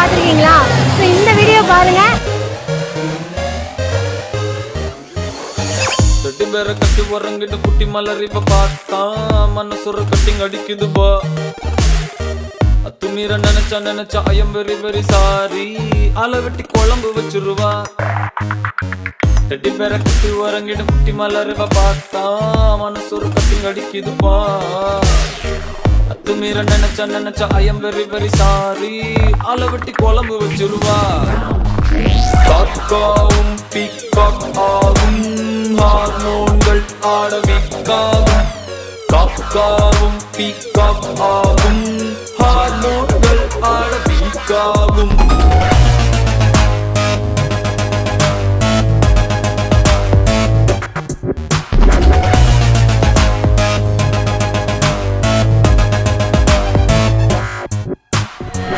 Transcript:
பார்த்துருக்கீங்களா? ஸோ இந்த வீடியோ பாருங்க. தட்டி பேர கட்டி உறங்கிட்டு குட்டி மலர் இப்ப பார்த்தா மனசுற கட்டிங் அடிக்குது பா. அத்துமீற நினைச்சா ஐயம் வெரி வெரி சாரி. ஆளை வெட்டி குழம்பு வச்சிருவா. தட்டி பேர கட்டி உறங்கிட்டு குட்டி மலர் இப்ப பார்த்தா மனசுற கட்டிங் அடிக்குது பா. அத்துமீற நினைச்சா ஐயம் வெரி வெரி சாரி. ஆளை வெட்டி குழம்பு வச்சிருவா. காக்காவும் பீகாக் ஆகும் ஹார்மோன்கள் ஆடவிக்காகும். காக்காவும் பீகாக் ஆகும் ஹார்மோன்கள் ஆடவிக்காகும்.